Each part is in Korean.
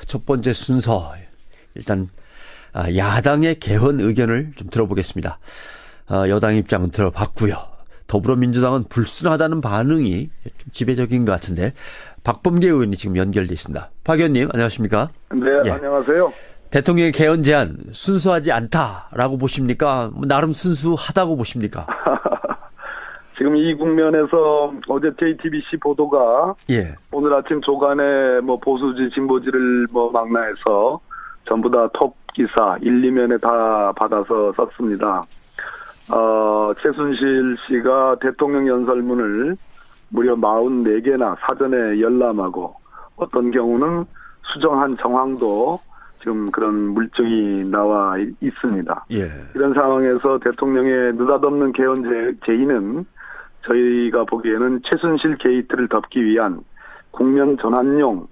첫 번째 순서 일단 야당의 개헌 의견을 좀 들어보겠습니다. 여당 입장은 들어봤고요. 더불어민주당은 불순하다는 반응이 좀 지배적인 것 같은데 박범계 의원이 지금 연결돼 있습니다. 박 의원님 안녕하십니까? 네, 예. 안녕하세요. 대통령의 개헌 제안 순수하지 않다라고 보십니까? 나름 순수하다고 보십니까? 지금 이 국면에서 어제 JTBC 보도가 오늘 아침 조간에 보수지 진보지를 망라해서 전부 다 톱 기사 1, 2면에 다 받아서 썼습니다. 최순실 씨가 대통령 연설문을 무려 44개나 사전에 열람하고 어떤 경우는 수정한 정황도 지금 그런 물증이 나와 있습니다. 이런 상황에서 대통령의 느닷없는 개헌 제의는 저희가 보기에는 최순실 게이트를 덮기 위한 국면 전환용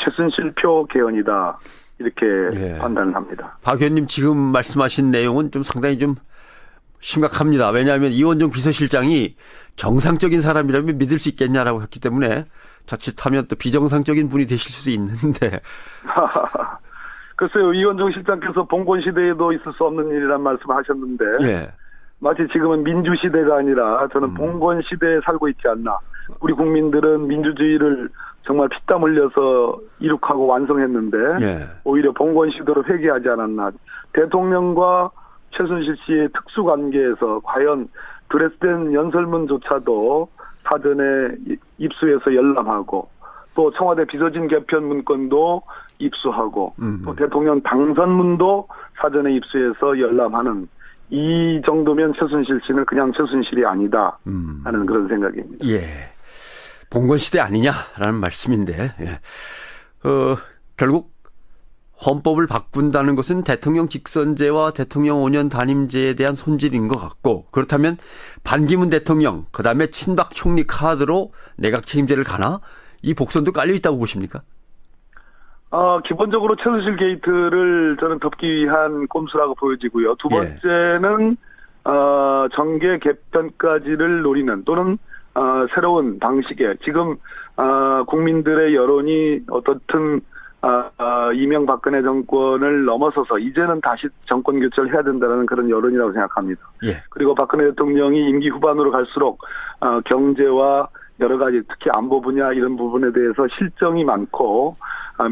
최순실표 개헌이다 이렇게 판단을 합니다. 박 의원님 지금 말씀하신 내용은 좀 상당히 좀 심각합니다. 왜냐하면 이원종 비서실장이 정상적인 사람이라면 믿을 수 있겠냐라고 했기 때문에 자칫하면 또 비정상적인 분이 되실 수 있는데. 글쎄요. 이원종 실장께서 봉건 시대에도 있을 수 없는 일이란 말씀하셨는데 마치 지금은 민주시대가 아니라 저는 봉건 시대에 살고 있지 않나. 우리 국민들은 민주주의를 정말 피땀 흘려서 이룩하고 완성했는데 오히려 봉건 시대로 회귀하지 않았나. 대통령과 최순실 씨의 특수관계에서 과연 드레스덴 연설문조차도 사전에 입수해서 열람하고 또 청와대 비서진 개편 문건도 입수하고 또 대통령 당선문도 사전에 입수해서 열람하는 이 정도면 최순실 씨는 그냥 최순실이 아니다 하는 그런 생각입니다. 봉건 시대 아니냐라는 말씀인데 결국 헌법을 바꾼다는 것은 대통령 직선제와 대통령 5년 단임제에 대한 손질인 것 같고 그렇다면 반기문 대통령 그다음에 친박 총리 카드로 내각 책임제를 가나? 이 복선도 깔려 있다고 보십니까? 기본적으로 최순실 게이트를 저는 덮기 위한 꼼수라고 보여지고요. 두 번째는 정계 개편까지를 노리는 또는 새로운 방식의 지금 국민들의 여론이 어떻든 이명박근혜 정권을 넘어서서 이제는 다시 정권 교체를 해야 된다는 그런 여론이라고 생각합니다. 그리고 박근혜 대통령이 임기 후반으로 갈수록 경제와 여러 가지 특히 안보 분야 이런 부분에 대해서 실정이 많고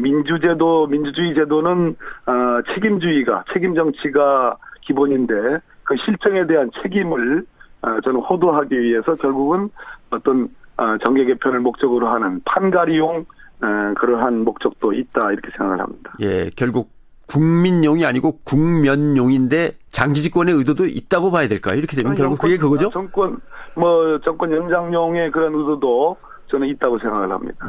민주주의 제도는 책임 정치가 기본인데 그 실정에 대한 책임을 저는 호도하기 위해서 결국은 어떤 정계 개편을 목적으로 하는 판가리용 그러한 목적도 있다 이렇게 생각을 합니다. 결국 국민용이 아니고 국면용인데 장기 집권의 의도도 있다고 봐야 될까요? 이렇게 되면 결국 그게 그거죠? 정권 연장용의 그런 의도도 저는 있다고 생각을 합니다.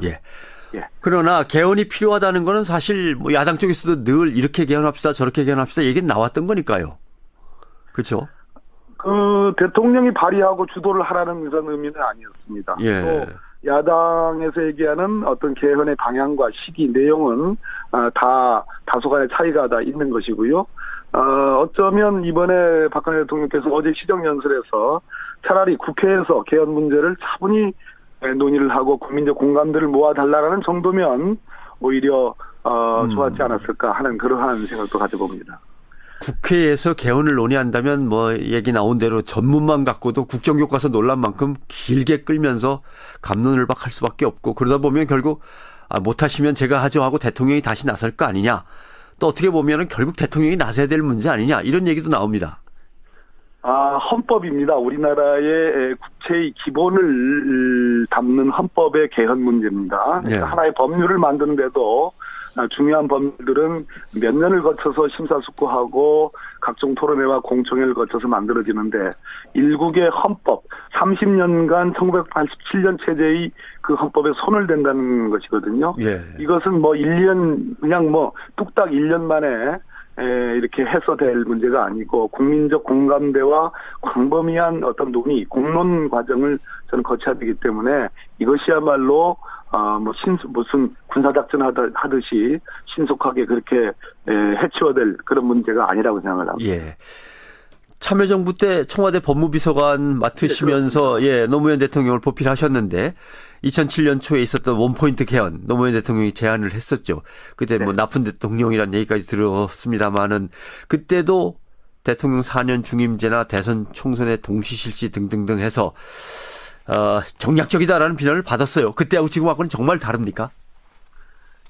그러나 개헌이 필요하다는 거는 사실 야당 쪽에서도 늘 이렇게 개헌합시다 저렇게 개헌합시다 얘기는 나왔던 거니까요. 그렇죠? 대통령이 발의하고 주도를 하라는 그런 의미는 아니었습니다. 또 야당에서 얘기하는 어떤 개헌의 방향과 시기, 내용은 다 다소간의 차이가 다 있는 것이고요. 어쩌면 이번에 박근혜 대통령께서 어제 시정연설에서 차라리 국회에서 개헌 문제를 차분히 논의를 하고 국민적 공감대를 모아달라는 정도면 오히려 좋았지 않았을까 하는 그러한 생각도 가져봅니다. 국회에서 개헌을 논의한다면 얘기 나온 대로 전문만 갖고도 국정교과서 논란만큼 길게 끌면서 갑론을박할 수밖에 없고 그러다 보면 결국 못하시면 제가 하죠 하고 대통령이 다시 나설 거 아니냐. 또 어떻게 보면은 결국 대통령이 나서야 될 문제 아니냐 이런 얘기도 나옵니다. 헌법입니다. 우리나라의 국채의 기본을 담는 헌법의 개헌 문제입니다. 하나의 법률을 만드는데도 중요한 법률들은 몇 년을 거쳐서 심사숙고하고 각종 토론회와 공청회를 거쳐서 만들어지는데 일국의 헌법 30년간 1987년 체제의 그 헌법에 손을 댄다는 것이거든요. 이것은 1년 그냥 뚝딱 1년 만에 이렇게 해서 될 문제가 아니고 국민적 공감대와 광범위한 어떤 논의, 공론 과정을 저는 거쳐야 되기 때문에 이것이야말로 무슨 군사작전 하듯이 신속하게 그렇게 해치워될 그런 문제가 아니라고 생각을 합니다. 참여정부 때 청와대 법무비서관 맡으시면서 노무현 대통령을 보필하셨는데 2007년 초에 있었던 원포인트 개헌 노무현 대통령이 제안을 했었죠. 그때 뭐 나쁜 대통령이라는 얘기까지 들었습니다만은 그때도 대통령 4년 중임제나 대선 총선의 동시실시 등등등 해서 정략적이다라는 비난을 받았어요. 그때하고 지금하고는 정말 다릅니까?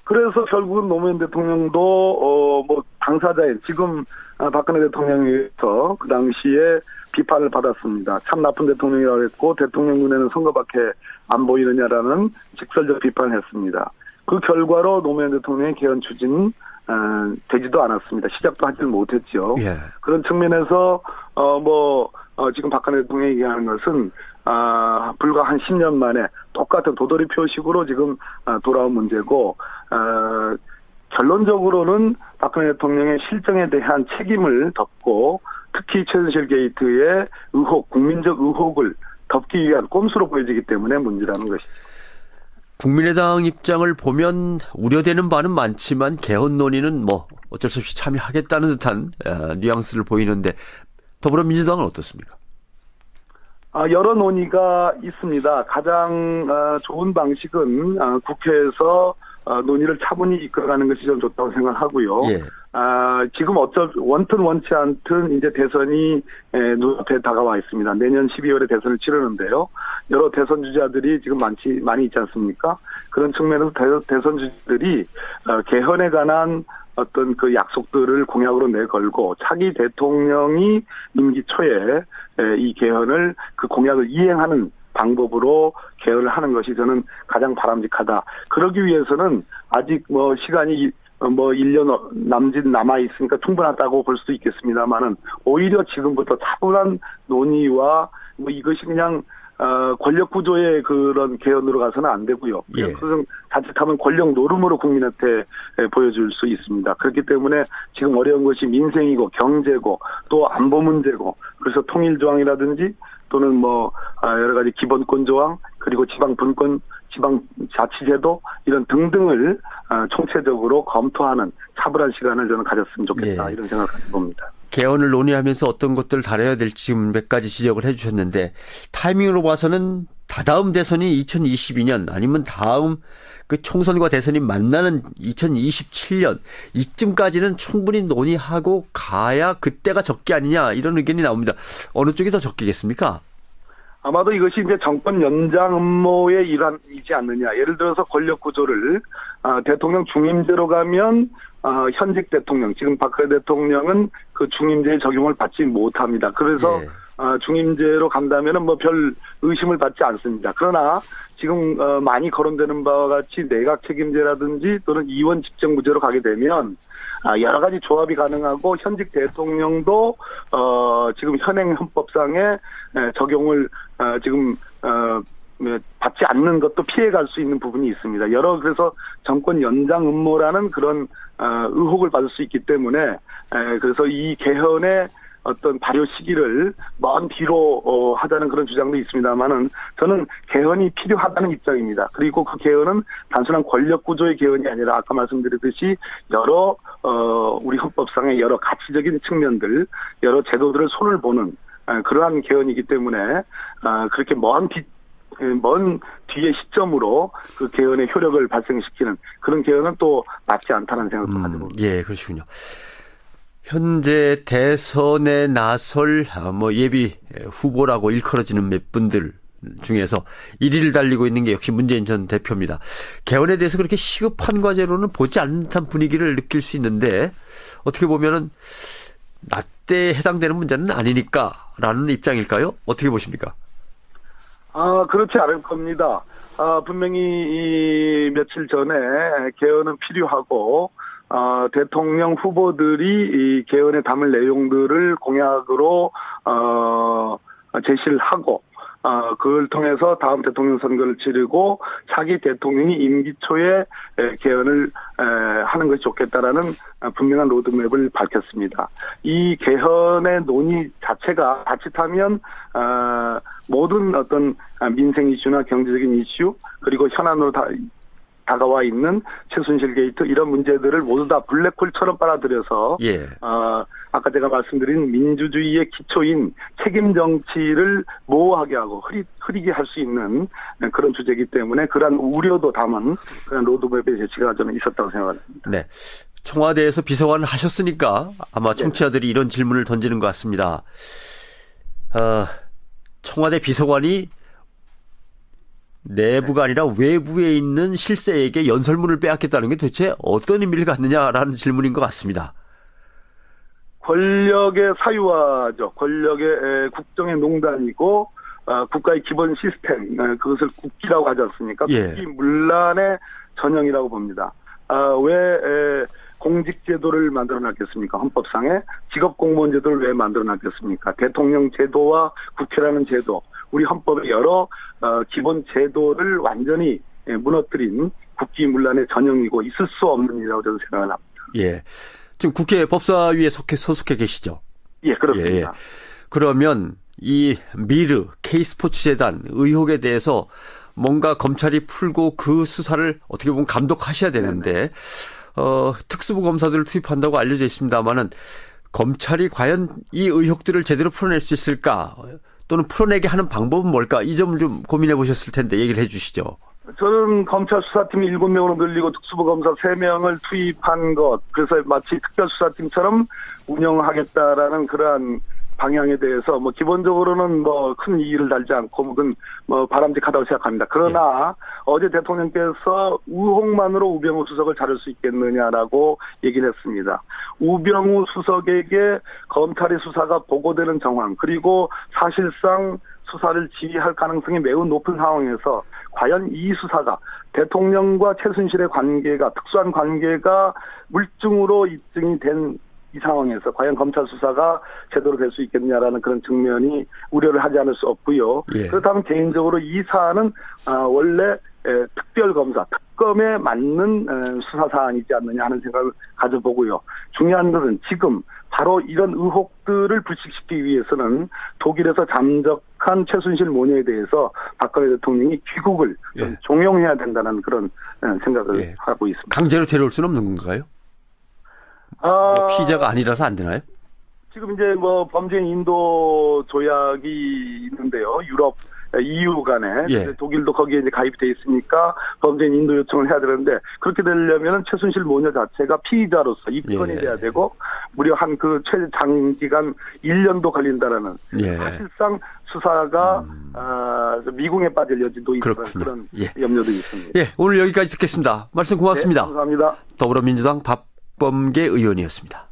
그래서 결국은 노무현 대통령도 뭐 당사자인 지금 박근혜 대통령에 의해서 그 당시에 비판을 받았습니다. 참 나쁜 대통령이라고 했고 대통령 눈에는 선거밖에 안 보이느냐라는 직설적 비판을 했습니다. 그 결과로 노무현 대통령의 개헌 추진 되지도 않았습니다. 시작도 하지는 못했죠. 예. 그런 측면에서 지금 박근혜 대통령이 얘기하는 것은 불과 한 10년 만에 똑같은 도돌이 표식으로 지금 돌아온 문제고 결론적으로는 박근혜 대통령의 실정에 대한 책임을 덮고 특히 최순실 게이트의 의혹, 국민적 의혹을 덮기 위한 꼼수로 보여지기 때문에 문제라는 것이죠. 국민의당 입장을 보면 우려되는 바는 많지만 개헌 논의는 뭐 어쩔 수 없이 참여하겠다는 듯한 뉘앙스를 보이는데 더불어민주당은 어떻습니까? 여러 논의가 있습니다. 가장 좋은 방식은 국회에서 논의를 차분히 이끌어가는 것이 좀 좋다고 생각하고요. 예. 지금 원튼 원치 않든 이제 대선이 눈앞에 다가와 있습니다. 내년 12월에 대선을 치르는데요. 여러 대선 주자들이 지금 많이 있지 않습니까? 그런 측면에서 대선 주자들이 개헌에 관한 어떤 그 약속들을 공약으로 내걸고 차기 대통령이 임기 초에 이 개헌을 그 공약을 이행하는 방법으로 개헌을 하는 것이 저는 가장 바람직하다. 그러기 위해서는 아직 시간이 1년 남짓 남아있으니까 충분하다고 볼 수도 있겠습니다만은 오히려 지금부터 차분한 논의와 이것이 그냥 권력 구조의 그런 개헌으로 가서는 안 되고요. 예. 그건 자칫하면 권력 노름으로 국민한테 보여줄 수 있습니다. 그렇기 때문에 지금 어려운 것이 민생이고 경제고 또 안보 문제고 그래서 통일조항이라든지 또는 여러 가지 기본권 조항 그리고 지방분권, 지방자치제도 이런 등등을 총체적으로 검토하는 차분한 시간을 저는 가졌으면 좋겠다. 예. 이런 생각을 가져봅니다. 개헌을 논의하면서 어떤 것들을 다뤄야 될지 지금 몇 가지 지적을 해 주셨는데 타이밍으로 봐서는 다다음 대선이 2022년 아니면 다음 그 총선과 대선이 만나는 2027년 이쯤까지는 충분히 논의하고 가야 그때가 적기 아니냐 이런 의견이 나옵니다. 어느 쪽이 더 적기겠습니까? 아마도 이것이 이제 정권 연장 음모의 일환이지 않느냐. 예를 들어서 권력 구조를 대통령 중임제로 가면 현직 대통령, 지금 박근혜 대통령은 그 중임제의 적용을 받지 못합니다. 그래서 예. 중임제로 간다면은 별 의심을 받지 않습니다. 그러나 지금 많이 거론되는 바와 같이 내각 책임제라든지 또는 이원 집정부제로 가게 되면 여러 가지 조합이 가능하고 현직 대통령도 지금 현행 헌법상의 적용을 지금 받지 않는 것도 피해갈 수 있는 부분이 있습니다. 그래서 정권 연장 음모라는 그런 의혹을 받을 수 있기 때문에 그래서 이 개헌의 어떤 발효 시기를 먼 뒤로 하자는 그런 주장도 있습니다만은 저는 개헌이 필요하다는 입장입니다. 그리고 그 개헌은 단순한 권력 구조의 개헌이 아니라 아까 말씀드렸듯이 여러 우리 헌법상의 여러 가치적인 측면들, 여러 제도들을 손을 보는 그러한 개헌이기 때문에 그렇게 먼 뒤의 시점으로 그 개헌의 효력을 발생시키는 그런 개헌은 또 맞지 않다는 생각도 가지고 있습니다. 예, 그러시군요. 현재 대선에 나설 예비 후보라고 일컬어지는 몇 분들 중에서 1위를 달리고 있는 게 역시 문재인 전 대표입니다. 개헌에 대해서 그렇게 시급한 과제로는 보지 않는 듯한 분위기를 느낄 수 있는데 어떻게 보면은 나때에 해당되는 문제는 아니니까라는 입장일까요? 어떻게 보십니까? 그렇지 않을 겁니다. 분명히 이 며칠 전에 개헌은 필요하고 대통령 후보들이 이 개헌에 담을 내용들을 공약으로 제시를 하고 그걸 통해서 다음 대통령 선거를 치르고 차기 대통령이 임기 초에 개헌을 하는 것이 좋겠다라는 분명한 로드맵을 밝혔습니다. 이 개헌의 논의 자체가 자칫하면 모든 어떤 민생 이슈나 경제적인 이슈 그리고 현안으로 다가와 있는 최순실 게이트 이런 문제들을 모두 다 블랙홀처럼 빨아들여서 예. 아까 제가 말씀드린 민주주의의 기초인 책임 정치를 모호하게 하고 흐리게 할 수 있는 그런 주제이기 때문에 그러한 우려도 담은 그런 로드맵의 제시가 저는 있었다고 생각합니다. 네. 청와대에서 비서관을 하셨으니까 아마 청취자들이 이런 질문을 던지는 것 같습니다. 청와대 비서관이 내부가 아니라 외부에 있는 실세에게 연설문을 빼앗겼다는 게 도대체 어떤 의미를 갖느냐라는 질문인 것 같습니다. 권력의 사유화죠. 권력의 국정의 농단이고 국가의 기본 시스템 그것을 국기라고 하지 않습니까? 국기 문란의 전형이라고 봅니다. 왜 공직제도를 만들어놨겠습니까? 헌법상에 직업공무원 제도를 왜 만들어놨겠습니까? 대통령 제도와 국회라는 제도, 우리 헌법의 여러 기본 제도를 완전히 무너뜨린 국기문란의 전형이고 있을 수 없는 일이라고 저는 생각을 합니다. 예, 지금 국회 법사위에 소속해 계시죠? 예, 그렇습니다. 예. 그러면 이 미르 K스포츠재단 의혹에 대해서 뭔가 검찰이 풀고 그 수사를 어떻게 보면 감독하셔야 되는데 특수부 검사들을 투입한다고 알려져 있습니다만은 검찰이 과연 이 의혹들을 제대로 풀어낼 수 있을까? 또는 풀어내게 하는 방법은 뭘까? 이 점을 좀 고민해 보셨을 텐데 얘기를 해 주시죠. 저는 검찰 수사팀이 7명으로 늘리고 특수부 검사 3명을 투입한 것, 그래서 마치 특별수사팀처럼 운영하겠다라는 그러한 방향에 대해서 기본적으로는 큰 이의를 달지 않고 바람직하다고 생각합니다. 그러나 어제 대통령께서 의혹만으로 우병우 수석을 자를 수 있겠느냐라고 얘기를 했습니다. 우병우 수석에게 검찰의 수사가 보고되는 정황, 그리고 사실상 수사를 지휘할 가능성이 매우 높은 상황에서 과연 이 수사가 대통령과 최순실의 관계가, 특수한 관계가 물증으로 입증이 된 이 상황에서 과연 검찰 수사가 제대로 될 수 있겠냐라는 그런 측면이 우려를 하지 않을 수 없고요. 예. 그렇다면 개인적으로 이 사안은 원래 특별검사, 특검에 맞는 수사 사안이지 않느냐 하는 생각을 가져보고요. 중요한 것은 지금 바로 이런 의혹들을 불식시키기 위해서는 독일에서 잠적한 최순실 모녀에 대해서 박근혜 대통령이 귀국을 종용해야 된다는 그런 생각을 하고 있습니다. 강제로 데려올 수는 없는 건가요? 피의자가 아니라서 안 되나요? 지금 이제 범죄인 인도 조약이 있는데요. 유럽, EU 간에. 독일도 거기에 이제 가입이 돼 있으니까 범죄인 인도 요청을 해야 되는데, 그렇게 되려면 최순실 모녀 자체가 피의자로서 입건이 돼야 되고, 무려 최장기간 1년도 걸린다라는. 사실상 수사가, 미궁에 빠질 여지도 있는 그런 염려도 있습니다. 오늘 여기까지 듣겠습니다. 말씀 고맙습니다. 감사합니다. 더불어민주당 박범계 의원이었습니다.